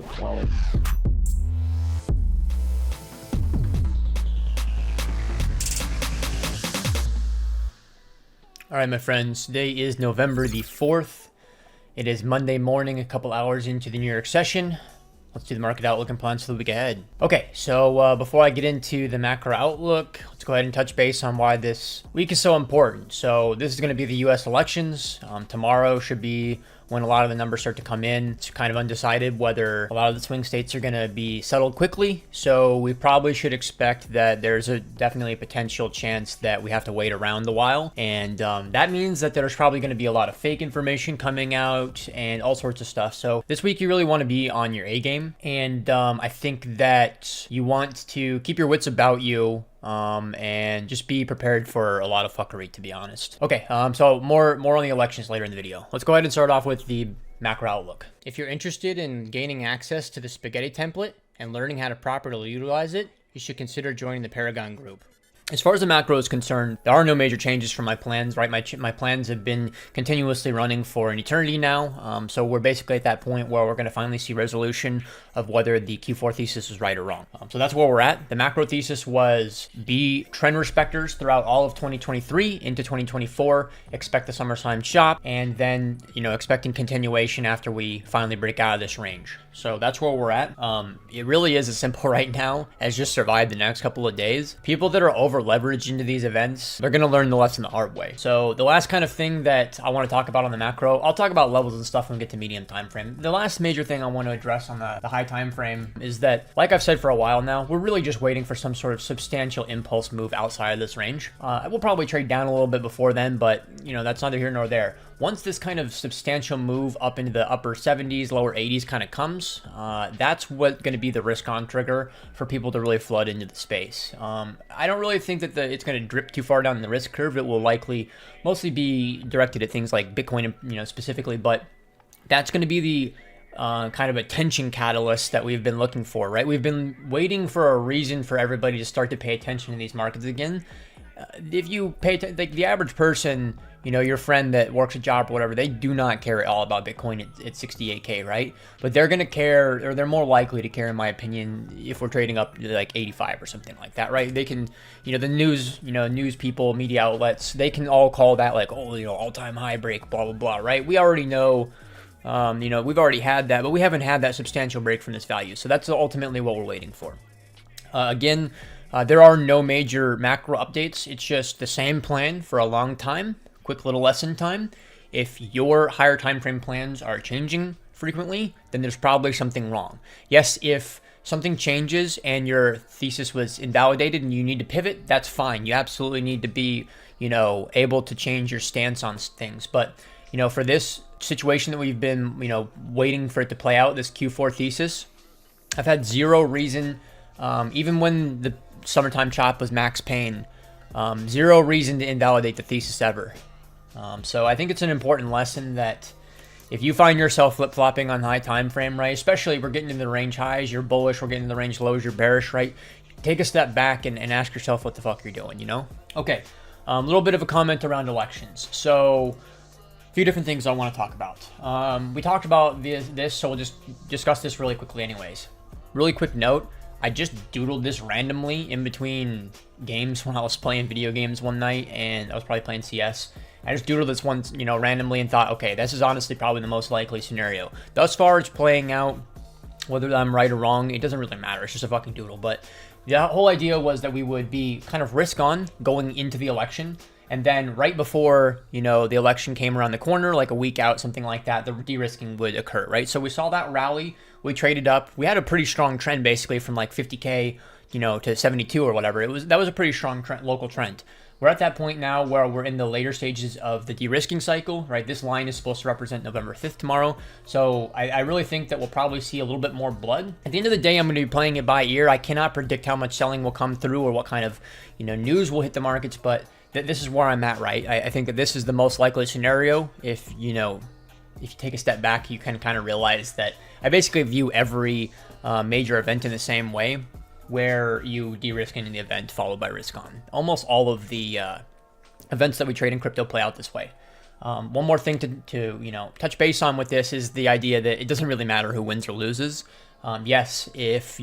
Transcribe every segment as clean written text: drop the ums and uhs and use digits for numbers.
All right, my friends, today is November the 4th. It is Monday morning, a couple hours into the New York session. Let's do the market outlook and plans for the week ahead. Okay, so before I get into the macro outlook, let's go ahead and touch base on why this week is so important. So this is going to be the U.S. elections. Tomorrow should be when a lot of the numbers start to come in. It's kind of undecided whether a lot of the swing states are going to be settled quickly. So we probably should expect that there's definitely a potential chance that we have to wait around a while. And that means that there's probably going to be a lot of fake information coming out and all sorts of stuff. So this week you really want to be on your A game. And I think that you want to keep your wits about you and just be prepared for a lot of fuckery, to be honest. Okay, so more on the elections later in the video. Let's go ahead and start off with the macro outlook. If you're interested in gaining access to the spaghetti template and learning how to properly utilize it, you should consider joining the Paragon group. As far as the macro is concerned, there are no major changes from my plans, right? My plans have been continuously running for an eternity now. So we're basically at that point where we're going to finally see resolution of whether the Q4 thesis is right or wrong. So that's where we're at. The macro thesis was be trend respecters throughout all of 2023 into 2024, expect the summertime shop, and then, expecting continuation after we finally break out of this range. So that's where we're at. It really is as simple right now as just survive the next couple of days. People that are over leveraged into these events, they're going to learn the lesson the hard way. So the last kind of thing that I want to talk about on the macro, I'll talk about levels and stuff when we get to medium time frame. The last major thing I want to address on the high time frame is that, like I've said for a while now, we're really just waiting for some sort of substantial impulse move outside of this range. We'll probably trade down a little bit before then, but that's neither here nor there. Once this kind of substantial move up into the upper 70s, lower 80s kind of comes, that's what's going to be the risk on trigger for people to really flood into the space. I don't really think that it's going to drip too far down the risk curve. It will likely mostly be directed at things like Bitcoin, specifically, but that's going to be the kind of attention catalyst that we've been looking for, right? We've been waiting for a reason for everybody to start to pay attention to these markets again. If you pay like the average person, your friend that works a job or whatever, they do not care at all about Bitcoin at 68K, right? But they're going to care, or they're more likely to care, in my opinion, if we're trading up to like 85 or something like that, right? They can, the news, news people, media outlets, they can all call that like, all-time high break, blah, blah, blah, right? We already know, we've already had that, but we haven't had that substantial break from this value. So that's ultimately what we're waiting for. Again, there are no major macro updates. It's just the same plan for a long time. Quick little lesson time. If your higher time frame plans are changing frequently, then there's probably something wrong. Yes, if something changes and your thesis was invalidated and you need to pivot, that's fine. You absolutely need to be, able to change your stance on things. But, for this situation that we've been, waiting for it to play out, this Q4 thesis, I've had zero reason, even when the summertime chop was max pain, zero reason to invalidate the thesis ever. So I think it's an important lesson that if you find yourself flip-flopping on high time frame, right, especially we're getting into the range highs, you're bullish, we're getting into the range lows, you're bearish, right, take a step back and ask yourself what the fuck you're doing, Okay, a little bit of a comment around elections. So a few different things I want to talk about. We talked about this, so we'll just discuss this really quickly anyways. Really quick note, I just doodled this randomly in between games when I was playing video games one night, and I was probably playing CS. I just doodled this one, randomly and thought, okay, this is honestly probably the most likely scenario. Thus far, it's playing out. Whether I'm right or wrong, it doesn't really matter. It's just a fucking doodle. But the whole idea was that we would be kind of risk on going into the election. And then right before, the election came around the corner, like a week out, something like that, the de-risking would occur, right? So we saw that rally. We traded up. We had a pretty strong trend, basically, from like 50K, to 72 or whatever. That was a pretty strong local trend. We're at that point now where we're in the later stages of the de-risking cycle, right? This line is supposed to represent November 5th tomorrow. So I really think that we'll probably see a little bit more blood. At the end of the day, I'm going to be playing it by ear. I cannot predict how much selling will come through or what kind of, news will hit the markets, but this is where I'm at, right? I think that this is the most likely scenario. If you take a step back, you can kind of realize that I basically view every major event in the same way, where you de-risk in the event followed by risk on. Almost all of the events that we trade in crypto play out this way. One more thing to touch base on with this is the idea that it doesn't really matter who wins or loses. Yes, if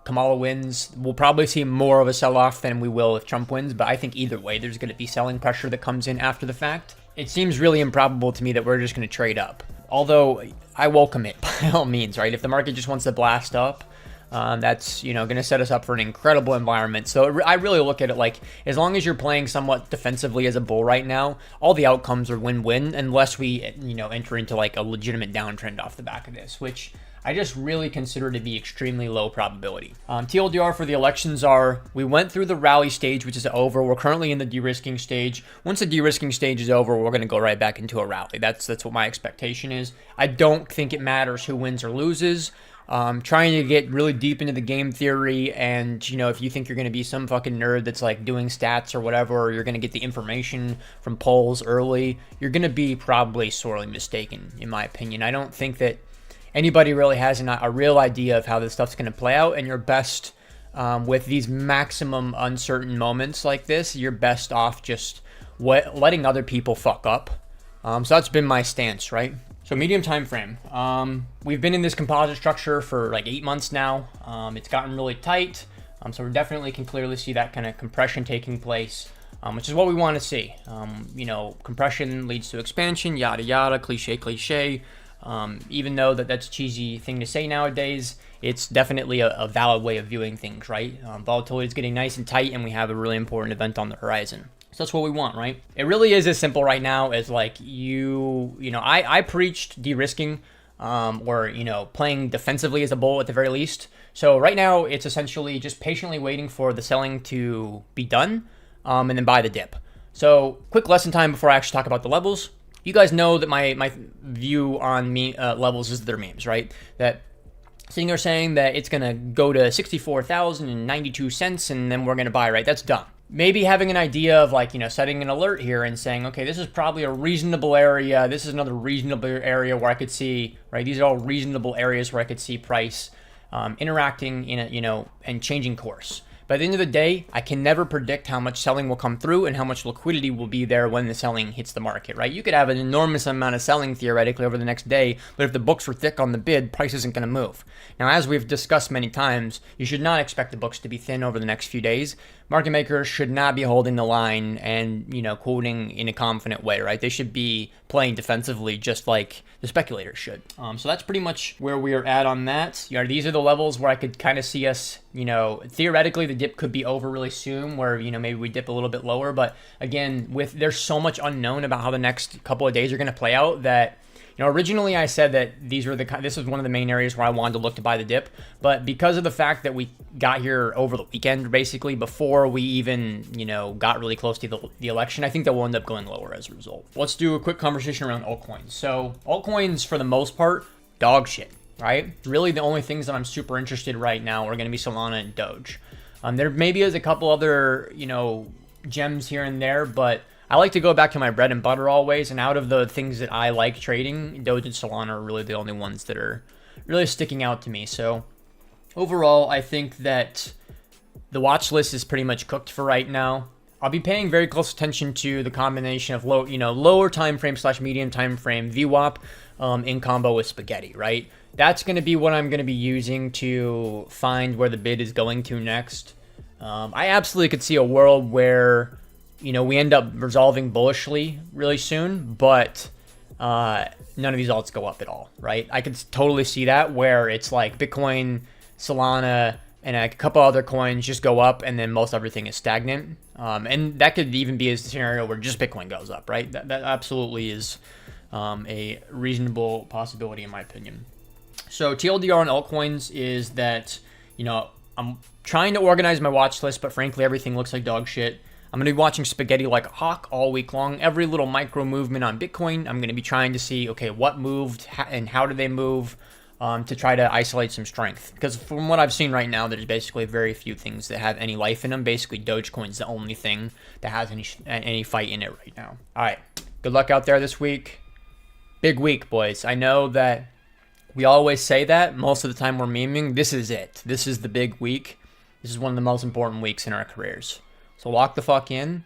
Kamala wins, we'll probably see more of a sell-off than we will if Trump wins. But I think either way, there's going to be selling pressure that comes in after the fact. It seems really improbable to me that we're just going to trade up. Although I welcome it by all means, right? If the market just wants to blast up, that's going to set us up for an incredible environment. So I really look at it like, as long as you're playing somewhat defensively as a bull right now, all the outcomes are win-win, unless we enter into like a legitimate downtrend off the back of this, which I just really consider to be extremely low probability. TLDR for the elections are, we went through the rally stage, which is over. We're currently in the de-risking stage. Once the de-risking stage is over, we're going to go right back into a rally. That's what my expectation is. I don't think it matters who wins or loses. Trying to get really deep into the game theory, and if you think you're going to be some fucking nerd that's like doing stats or whatever, or you're going to get the information from polls early, you're going to be probably sorely mistaken, in my opinion. I don't think that anybody really has a real idea of how this stuff's going to play out, and you're best with these maximum uncertain moments like this, you're best off just letting other people fuck up. So that's been my stance, right? So medium time frame. We've been in this composite structure for like 8 months now. It's gotten really tight. So we definitely can clearly see that kind of compression taking place, which is what we want to see. Compression leads to expansion, yada yada, cliche. Even though that's a cheesy thing to say nowadays, it's definitely a valid way of viewing things, right? Volatility is getting nice and tight, and we have a really important event on the horizon. So that's what we want, right? It really is as simple right now as like I preached de-risking, or playing defensively as a bull at the very least. So right now it's essentially just patiently waiting for the selling to be done, and then buy the dip. So quick lesson time before I actually talk about the levels. You guys know that my view on levels is they're memes, right? That sitting there saying that it's gonna go to 64,092 cents and then we're gonna buy, right? That's dumb. Maybe having an idea of like, setting an alert here and saying, okay, this is probably a reasonable area. This is another reasonable area where I could see, right? These are all reasonable areas where I could see price interacting in and changing course. By the end of the day, I can never predict how much selling will come through and how much liquidity will be there when the selling hits the market, right? You could have an enormous amount of selling theoretically over the next day, but if the books were thick on the bid, price isn't going to move. Now, as we've discussed many times, you should not expect the books to be thin over the next few days. Market makers should not be holding the line and, quoting in a confident way, right? They should be playing defensively just like the speculators should. So that's pretty much where we are at on that. These are the levels where I could kind of see us, theoretically the dip could be over really soon, where, maybe we dip a little bit lower. But again, there's so much unknown about how the next couple of days are going to play out that, originally I said that this was one of the main areas where I wanted to look to buy the dip, but because of the fact that we got here over the weekend, basically before we even, got really close to the election, I think that we'll end up going lower as a result. Let's do a quick conversation around altcoins. So altcoins, for the most part, dog shit, right? Really the only things that I'm super interested right now are going to be Solana and Doge. There maybe is a couple other, gems here and there, but I like to go back to my bread and butter always, and out of the things that I like trading, Doge and Solana are really the only ones that are really sticking out to me. So overall, I think that the watch list is pretty much cooked for right now. I'll be paying very close attention to the combination of lower time frame / medium time frame VWAP in combo with spaghetti, right? That's going to be what I'm going to be using to find where the bid is going to next. I absolutely could see a world where we end up resolving bullishly really soon, but none of these alts go up at all, right? I could totally see that, where it's like Bitcoin, Solana, and a couple other coins just go up, and then most everything is stagnant. And that could even be a scenario where just Bitcoin goes up, right? That absolutely is a reasonable possibility in my opinion. So TLDR on altcoins is that, I'm trying to organize my watch list, but frankly, everything looks like dog shit. I'm going to be watching spaghetti like a hawk all week long. Every little micro movement on Bitcoin, I'm going to be trying to see, okay, what moved and how did they move, to try to isolate some strength. Because from what I've seen right now, there's basically very few things that have any life in them. Basically, Dogecoin's the only thing that has any fight in it right now. All right, good luck out there this week. Big week, boys. I know that we always say that. Most of the time we're memeing. This is it. This is the big week. This is one of the most important weeks in our careers. So lock the fuck in.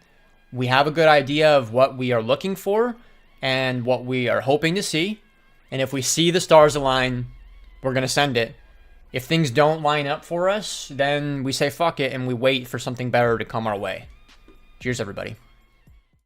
We have a good idea of what we are looking for, and what we are hoping to see. And if we see the stars align, we're going to send it. If things don't line up for us, then we say fuck it and we wait for something better to come our way. Cheers, everybody.